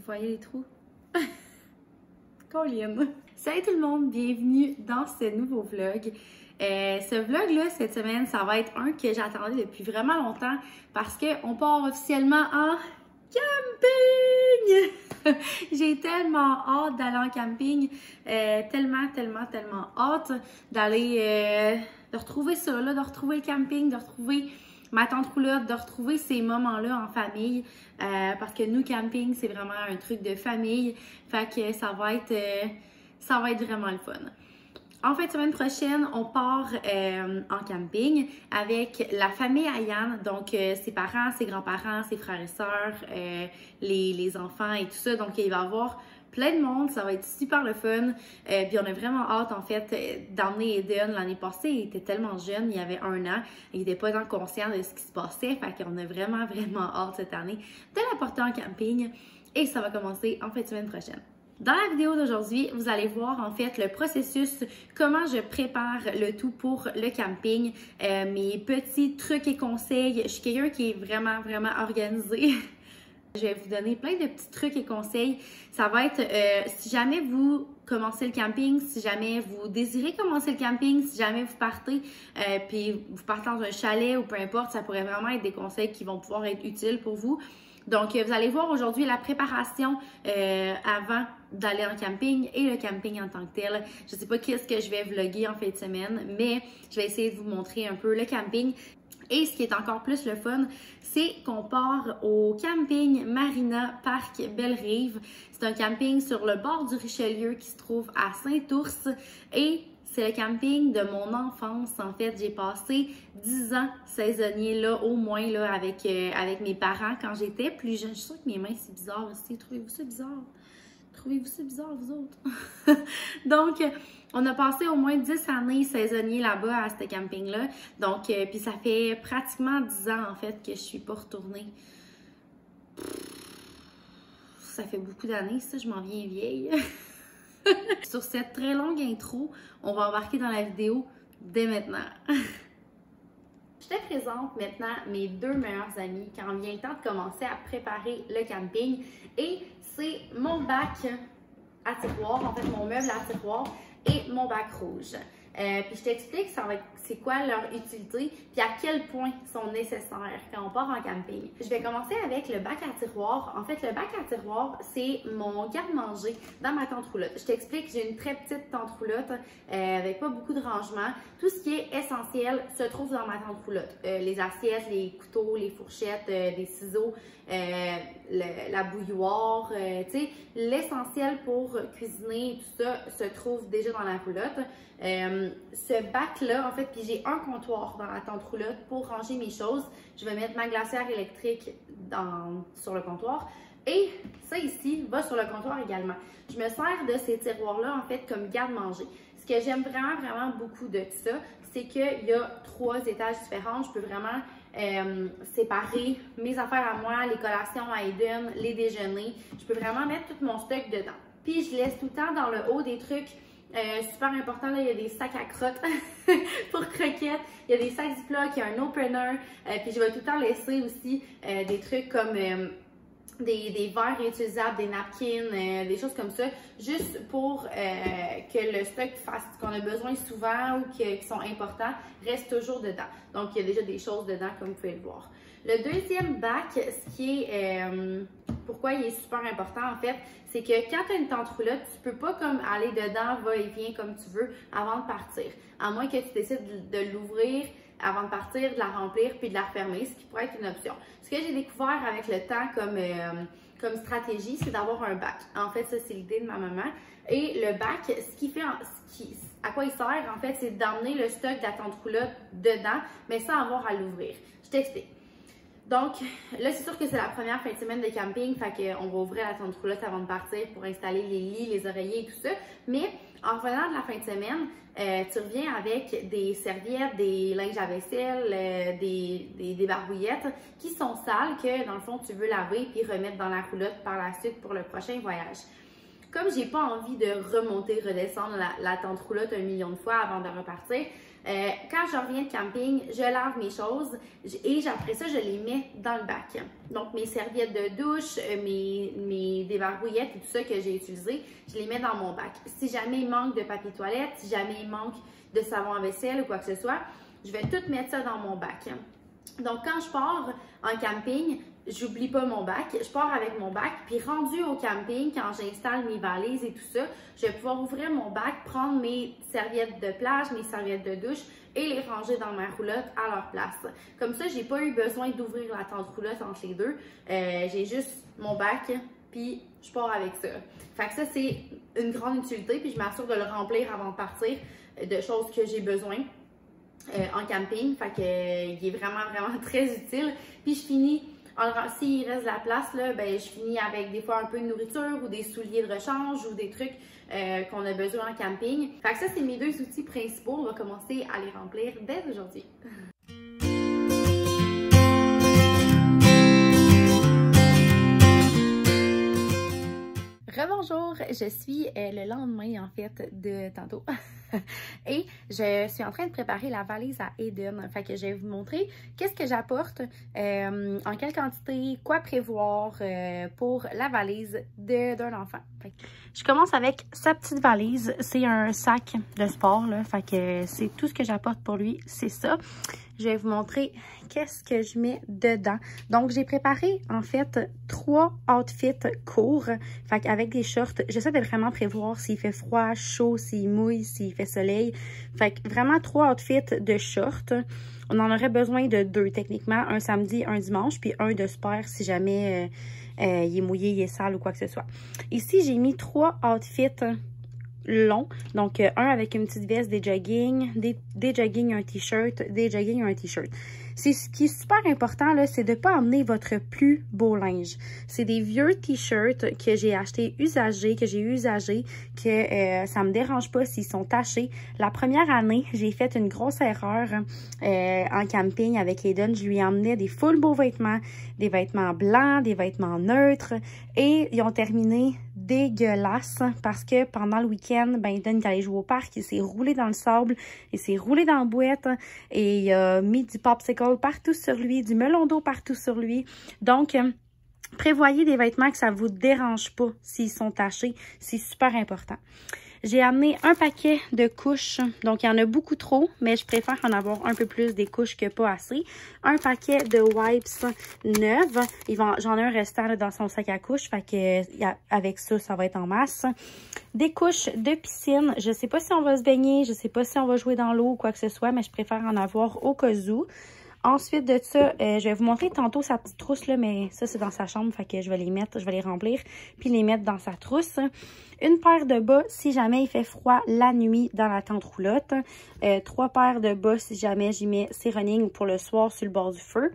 voyez les trous? Colline! Salut tout le monde, bienvenue dans ce nouveau vlog. Ce vlog-là, cette semaine, ça va être un que j'attendais depuis vraiment longtemps parce qu'on part officiellement en camping! J'ai tellement hâte d'aller en camping, tellement hâte d'aller, de retrouver ça, là, de retrouver le camping, de retrouver ma tante roulotte, de retrouver ces moments-là en famille, parce que nous, camping, c'est vraiment un truc de famille, fait que ça va être vraiment le fun. En fin de semaine prochaine, on part en camping avec la famille Ayane, donc ses parents, ses grands-parents, ses frères et sœurs, les enfants et tout ça. Donc il va y avoir plein de monde, ça va être super le fun. Puis on a vraiment hâte en fait d'emmener Eden. L'année passée, il était tellement jeune, il avait 1 an, il n'était pas tant conscient de ce qui se passait, fait qu'on a vraiment hâte cette année de l'apporter en camping et ça va commencer en fin de semaine prochaine. Dans la vidéo d'aujourd'hui, vous allez voir en fait le processus, comment je prépare le tout pour le camping, mes petits trucs et conseils. Je suis quelqu'un qui est vraiment organisé. Je vais vous donner plein de petits trucs et conseils. Ça va être, si jamais vous commencez le camping, si jamais vous désirez commencer le camping, si jamais vous partez, puis vous partez dans un chalet ou peu importe, ça pourrait vraiment être des conseils qui vont pouvoir être utiles pour vous. Donc, vous allez voir aujourd'hui la préparation avant d'aller en camping et le camping en tant que tel. Je ne sais pas qu'est-ce que je vais vlogger en fin de semaine, mais je vais essayer de vous montrer un peu le camping. Et ce qui est encore plus le fun, c'est qu'on part au camping Marina Parc Belle-Rive. C'est un camping sur le bord du Richelieu qui se trouve à Saint-Ours et c'est le camping de mon enfance. En fait, j'ai passé 10 ans saisonnier là, au moins là, avec mes parents quand j'étais plus jeune. Je suis sûre que mes mains, c'est bizarre aussi. Trouvez-vous ça bizarre? Trouvez-vous ça bizarre, vous autres? Donc, on a passé au moins 10 années saisonnier là-bas à ce camping-là. Donc, puis ça fait pratiquement 10 ans en fait que je suis pas retournée. Ça fait beaucoup d'années, ça, je m'en viens vieille. Sur cette très longue intro, on va embarquer dans la vidéo dès maintenant. Je te présente maintenant mes 2 meilleurs amis quand vient le temps de commencer à préparer le camping. Et c'est mon bac à tiroir, en fait mon meuble à tiroir et mon bac rouge. Puis je t'explique c'est quoi leur utilité puis à quel point ils sont nécessaires quand on part en camping. Je vais commencer avec le bac à tiroir. En fait, le bac à tiroir, c'est mon garde-manger dans ma tente roulotte. Je t'explique, j'ai une très petite tente roulotte avec pas beaucoup de rangement. Tout ce qui est essentiel se trouve dans ma tente roulotte. Les assiettes, les couteaux, les fourchettes, les ciseaux, la bouilloire, tu sais, l'essentiel pour cuisiner et tout ça se trouve déjà dans la roulotte. Ce bac-là, en fait, puis j'ai un comptoir dans la tente roulotte pour ranger mes choses. Je vais mettre ma glacière électrique sur le comptoir. Et ça ici va sur le comptoir également. Je me sers de ces tiroirs-là, en fait, comme garde-manger. Ce que j'aime vraiment beaucoup de ça, c'est qu'il y a 3 étages différents. Je peux vraiment séparer mes affaires à moi, les collations à Eden, les déjeuners. Je peux vraiment mettre tout mon stock dedans. Puis je laisse tout le temps dans le haut des trucs super important, là, il y a des sacs à crottes pour croquettes, il y a des sacs Ziploc, il y a un opener, puis je vais tout le temps laisser aussi des trucs comme des verres réutilisables, des napkins, des choses comme ça, juste pour que le stock qu'on a besoin souvent ou qui sont importants reste toujours dedans. Donc, il y a déjà des choses dedans comme vous pouvez le voir. Le deuxième bac, ce qui est, pourquoi il est super important en fait, c'est que quand tu as une tente roulotte, tu peux pas comme aller dedans, va et vient comme tu veux avant de partir. À moins que tu décides de l'ouvrir avant de partir, de la remplir puis de la refermer, ce qui pourrait être une option. Ce que j'ai découvert avec le temps comme stratégie, c'est d'avoir un bac. En fait, ça c'est l'idée de ma maman. Et le bac, à quoi il sert en fait, c'est d'emmener le stock de la tente roulotte dedans, mais sans avoir à l'ouvrir. Je t'explique. Donc, là, c'est sûr que c'est la première fin de semaine de camping, fait qu'on va ouvrir la tente roulotte avant de partir pour installer les lits, les oreillers et tout ça. Mais en revenant de la fin de semaine, tu reviens avec des serviettes, des linges à vaisselle, des barbouillettes qui sont sales que, dans le fond, tu veux laver puis remettre dans la roulotte par la suite pour le prochain voyage. comme j'ai pas envie de remonter, redescendre la tente roulotte 1 million de fois avant de repartir, quand je reviens de camping, je lave mes choses et après ça, je les mets dans le bac. Donc, mes serviettes de douche, mes débarbouillettes et tout ça que j'ai utilisé, je les mets dans mon bac. Si jamais il manque de papier toilette, si jamais il manque de savon à vaisselle ou quoi que ce soit, je vais tout mettre ça dans mon bac. Donc, quand je pars en camping, j'oublie pas mon bac. Je pars avec mon bac, puis rendu au camping, quand j'installe mes valises et tout ça, je vais pouvoir ouvrir mon bac, prendre mes serviettes de plage, mes serviettes de douche et les ranger dans ma roulotte à leur place. Comme ça, j'ai pas eu besoin d'ouvrir la tente roulotte entre les deux. J'ai juste mon bac, puis je pars avec ça. Fait que ça, c'est une grande utilité, puis je m'assure de le remplir avant de partir de choses que j'ai besoin. En camping, fait que il est vraiment très utile. Puis je finis, s'il reste de la place, là, ben, je finis avec des fois un peu de nourriture ou des souliers de rechange ou des trucs qu'on a besoin en camping. Fait que ça, c'est mes 2 outils principaux. On va commencer à les remplir dès aujourd'hui. Rebonjour, je suis le lendemain en fait de tantôt et je suis en train de préparer la valise à Aiden. Fait que je vais vous montrer qu'est-ce que j'apporte, en quelle quantité, quoi prévoir pour la valise d'un enfant. Fait que je commence avec sa petite valise, c'est un sac de sport là, fait que c'est tout ce que j'apporte pour lui, c'est ça. Je vais vous montrer qu'est-ce que je mets dedans. Donc, j'ai préparé, en fait, 3 outfits courts. Fait qu'avec des shorts, j'essaie de vraiment prévoir s'il fait froid, chaud, s'il mouille, s'il fait soleil. Fait que vraiment 3 outfits de shorts. On en aurait besoin de 2, techniquement. Un samedi, un dimanche, puis un de spare si jamais il est mouillé, il est sale ou quoi que ce soit. Ici, j'ai mis 3 outfits long, donc un avec une petite veste, des jogging, des jogging, un t-shirt, des jogging, un t-shirt. C'est ce qui est super important là, c'est de pas emmener votre plus beau linge. C'est des vieux t-shirts que j'ai achetés usagés, que ça me dérange pas s'ils sont tachés. La première année, j'ai fait une grosse erreur en camping avec Aiden. Je lui emmenais des full beaux vêtements, des vêtements blancs, des vêtements neutres, et ils ont terminé dégueulasse parce que pendant le week-end, ben Aiden est allé jouer au parc, il s'est roulé dans le sable, il s'est roulé dans la boîte et il a mis du popsicle partout sur lui, du melon d'eau partout sur lui. Donc, prévoyez des vêtements que ça vous dérange pas s'ils sont tachés, c'est super important. J'ai amené un paquet de couches, donc il y en a beaucoup trop, mais je préfère en avoir un peu plus des couches que pas assez. Un paquet de wipes neuves, j'en ai un restant là, dans son sac à couches, fait que avec ça, ça va être en masse. Des couches de piscine, je sais pas si on va se baigner, je sais pas si on va jouer dans l'eau ou quoi que ce soit, mais je préfère en avoir au cas où. Ensuite de ça, je vais vous montrer tantôt sa petite trousse, là, mais ça, c'est dans sa chambre, fait que je vais les remplir, puis les mettre dans sa trousse. Une paire de bas si jamais il fait froid la nuit dans la tente roulotte. 3 paires de bas si jamais j'y mets ses running pour le soir sur le bord du feu.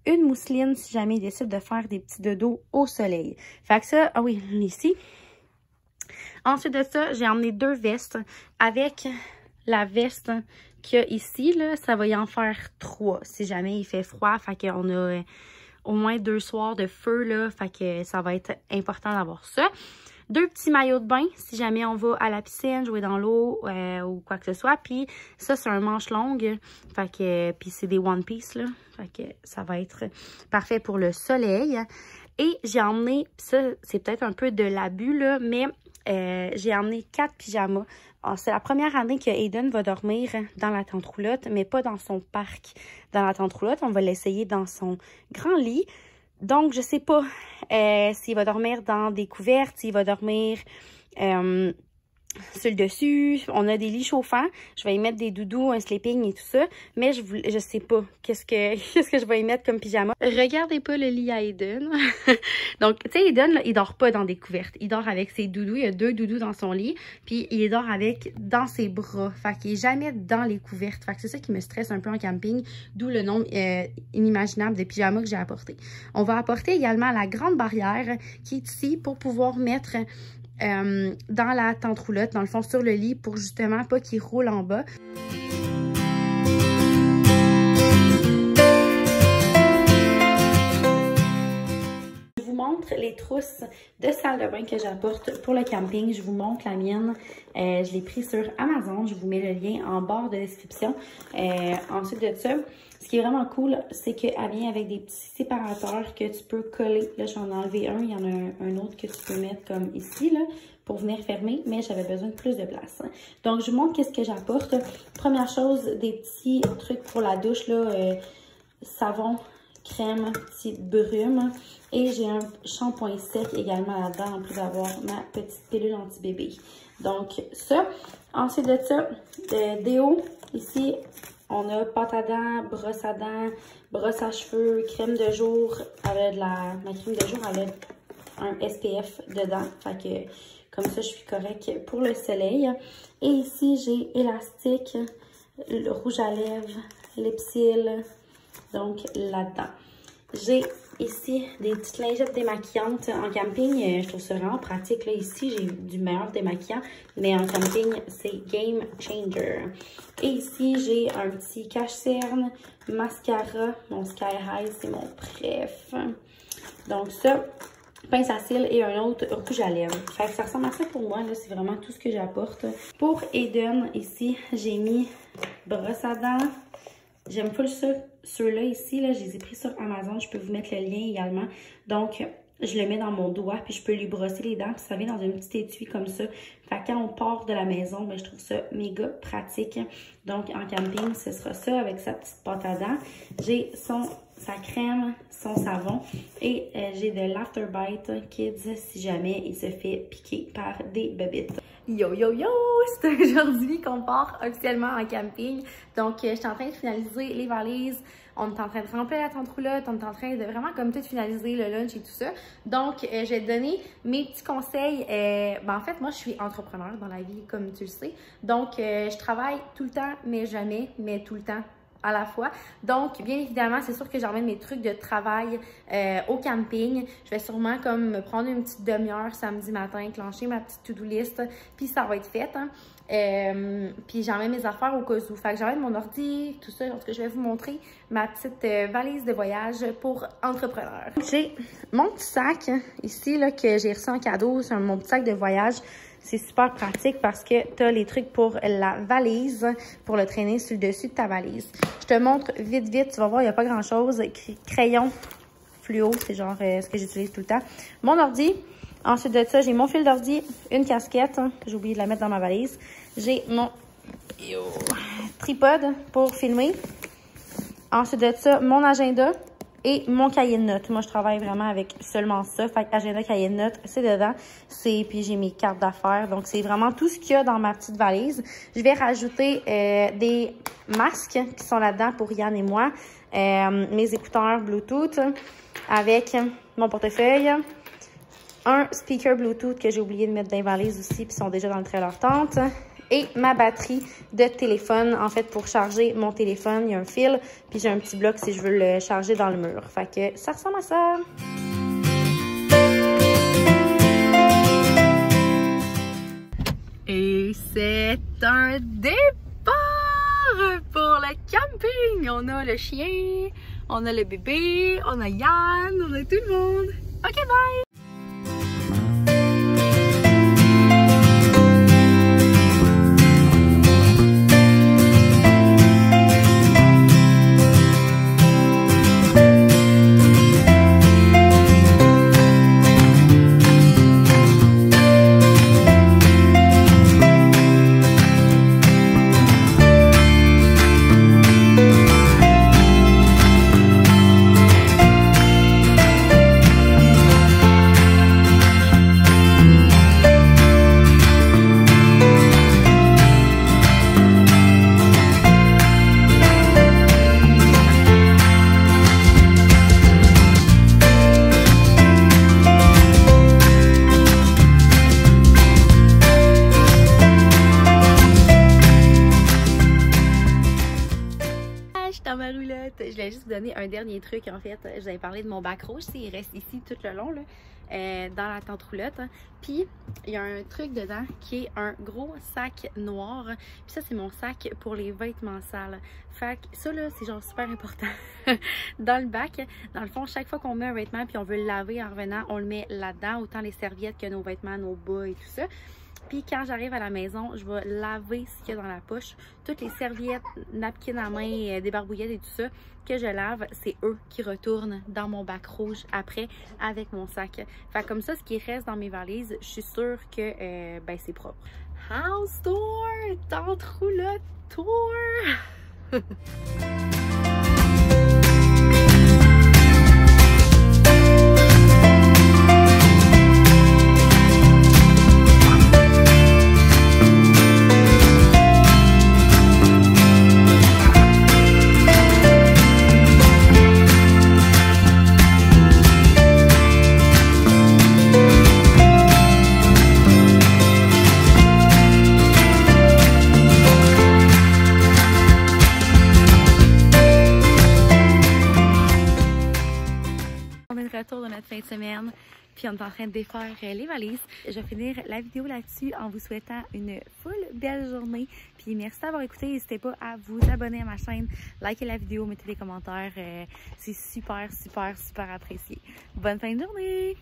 Une mousseline si jamais il décide de faire des petits dodos au soleil. Fait que ça, ah oui, ici. Ensuite de ça, j'ai emmené 2 vestes avec la veste qu'il y a ici, là, ça va y en faire 3 si jamais il fait froid. Fait qu'on a au moins 2 soirs de feu, là. Fait que ça va être important d'avoir ça. 2 petits maillots de bain si jamais on va à la piscine, jouer dans l'eau ou quoi que ce soit. Puis ça, c'est un manche longue. Fait que, puis c'est des one piece, là. Fait que ça va être parfait pour le soleil. Et j'ai emmené, ça, c'est peut-être un peu de l'abus, là, mais j'ai emmené 4 pyjamas. C'est la première année que Aiden va dormir dans la tente roulotte, mais pas dans son parc. Dans la tente roulotte, on va l'essayer dans son grand lit. Donc, je sais pas s'il va dormir dans des couvertes, s'il va dormir sur le dessus. On a des lits chauffants. Je vais y mettre des doudous, un sleeping et tout ça. Mais je sais pas qu'est-ce que je vais y mettre comme pyjama. Regardez pas le lit à Aiden. Donc, tu sais, Aiden, là, il dort pas dans des couvertes. Il dort avec ses doudous. Il y a 2 doudous dans son lit. Puis, il dort dans ses bras. Fait qu'il est jamais dans les couvertes. Fait que c'est ça qui me stresse un peu en camping. D'où le nombre inimaginable de pyjamas que j'ai apporté. On va apporter également la grande barrière qui est ici pour pouvoir mettre dans la tente roulotte, dans le fond sur le lit, pour justement pas qu'il roule en bas. Je vous montre montre les trousses de salle de bain que j'apporte pour le camping. Je vous montre la mienne. Je l'ai pris sur Amazon. Je vous mets le lien en barre de description. Ensuite de ça, ce qui est vraiment cool, c'est qu'elle vient avec des petits séparateurs que tu peux coller. Là, j'en ai enlevé un. Il y en a un autre que tu peux mettre comme ici, là, pour venir fermer, mais j'avais besoin de plus de place. Donc, je vous montre qu'est-ce que j'apporte. Première chose, des petits trucs pour la douche, là, savon, crème, petit brume. Et j'ai un shampoing sec également là-dedans, en plus d'avoir ma petite pilule anti-bébé. Donc, ça. Ensuite de ça, déo, ici, on a pâte à dents, brosse à cheveux, crème de jour. Ma crème de jour, elle a un SPF dedans. Fait que, comme ça, je suis correcte pour le soleil. Et ici, j'ai élastique, le rouge à lèvres, Lipsil, donc là-dedans. J'ai ici des petites lingettes démaquillantes en camping. Je trouve ça vraiment pratique. Là, ici, j'ai du meilleur démaquillant, mais en camping, c'est game changer. Et ici, j'ai un petit cache-cerne, mascara. Mon Sky High, c'est mon préf. Donc ça, pince à cils et un autre rouge à lèvres. Fait que ça ressemble à ça pour moi. Là, c'est vraiment tout ce que j'apporte. Pour Eden, ici, j'ai mis brosse à dents. J'aime full ça. Ceux-là ici, là, je les ai pris sur Amazon. Je peux vous mettre le lien également. Donc, je le mets dans mon doigt, puis je peux lui brosser les dents. Puis ça vient dans un petit étui comme ça. Fait que quand on part de la maison, ben, je trouve ça méga pratique. Donc, en camping, ce sera ça avec sa petite pâte à dents. J'ai sa crème, son savon et j'ai de l'Afterbite Kids si jamais il se fait piquer par des bébites. Yo yo yo! C'est aujourd'hui qu'on part officiellement en camping. Donc, je suis en train de finaliser les valises. On est en train de remplir la tente roulotte. On est en train de vraiment comme tout finaliser le lunch et tout ça. Donc, je vais te donner mes petits conseils. En fait, moi, je suis entrepreneur dans la vie, comme tu le sais. Donc, je travaille tout le temps, mais jamais, mais tout le temps à la fois. Donc, bien évidemment, c'est sûr que j'emmène mes trucs de travail au camping. Je vais sûrement comme me prendre une petite demi-heure samedi matin, enclencher ma petite to-do list, puis ça va être fait. Hein. Puis j'emmène mes affaires au cas où. Fait que j'emmène mon ordi, tout ça. Donc, je vais vous montrer ma petite valise de voyage pour entrepreneur. J'ai mon petit sac ici là, que j'ai reçu en cadeau. C'est mon petit sac de voyage. C'est super pratique parce que tu as les trucs pour la valise, pour le traîner sur le dessus de ta valise. Je te montre vite, tu vas voir, il n'y a pas grand-chose. Crayon fluo, c'est genre ce que j'utilise tout le temps. Mon ordi. Ensuite de ça, j'ai mon fil d'ordi, une casquette. J'ai oublié de la mettre dans ma valise. J'ai mon tripode pour filmer. Ensuite de ça, mon agenda. Et mon cahier de notes. Moi, je travaille vraiment avec seulement ça. Fait que agenda, cahier de notes, c'est dedans. Puis j'ai mes cartes d'affaires. Donc, c'est vraiment tout ce qu'il y a dans ma petite valise. Je vais rajouter des masques qui sont là-dedans pour Yann et moi. Mes écouteurs Bluetooth avec mon portefeuille. Un speaker Bluetooth que j'ai oublié de mettre dans les valises aussi, puis sont déjà dans le trailer tente. Et ma batterie de téléphone, en fait, pour charger mon téléphone, il y a un fil, puis j'ai un petit bloc si je veux le charger dans le mur. Fait que ça ressemble à ça. Et c'est un départ pour le camping. On a le chien, on a le bébé, on a Yann, on a tout le monde. OK, bye! Je voulais juste vous donner un dernier truc, en fait. Je vous avais parlé de mon bac rouge, il reste ici tout le long, là. dans la tente roulotte. Puis, il y a un truc dedans qui est un gros sac noir. Puis ça, c'est mon sac pour les vêtements sales. Fait que ça, là, c'est genre super important. Dans le bac, dans le fond, chaque fois qu'on met un vêtement puis on veut le laver en revenant, on le met là-dedans, autant les serviettes que nos vêtements, nos bas et tout ça. Puis quand j'arrive à la maison, je vais laver ce qu'il y a dans la poche. Toutes les serviettes, napkins à main, débarbouillettes et tout ça que je lave, c'est eux qui retournent dans mon bac rouge après avec mon sac. Fait comme ça, ce qui reste dans mes valises, je suis sûre que ben, c'est propre. House tour! Tente roulotte tour! Retour de notre fin de semaine, puis on est en train de défaire les valises. Je vais finir la vidéo là-dessus en vous souhaitant une full belle journée. Puis merci d'avoir écouté. N'hésitez pas à vous abonner à ma chaîne, liker la vidéo, mettez des commentaires. C'est super, super, super apprécié. Bonne fin de journée!